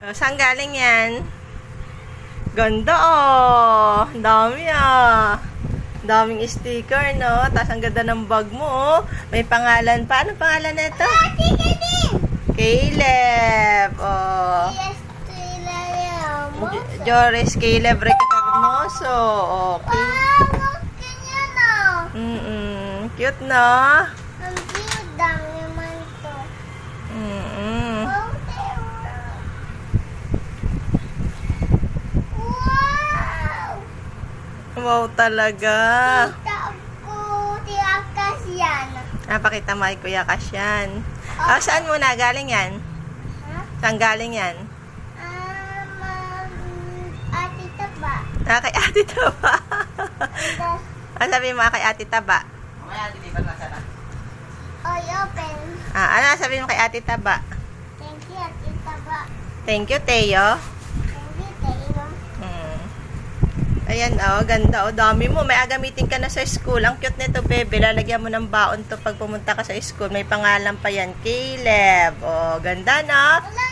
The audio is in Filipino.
Oh, saan galing yan? Ganda oh! Dami ah! Daming sticker, no? Tapos ang ganda ng bag mo, oh. May pangalan pa. Ano pangalan nito? Caleb! Oh. Joris Caleb Rica Hermoso. Okay. Cute, no? Wow talaga. Pakita mo kay Kuya Kasyan. Saan muna galing yan? Saan galing yan? Ate Taba. Kay Ate Taba. Sabi mo kay Ate Taba? Oy, open. Ano sabi mo kay Ate Taba? Thank you, Ate Taba. Thank you, Teo. Thank you, Tayo. Ayan, oh, ganda. Oh, dami mo. May agamitin ka na sa school. Ang cute nito, bebe. Lalagyan mo ng baon to pag pumunta ka sa school. May pangalan pa yan. Caleb. Oh, ganda, no? Wala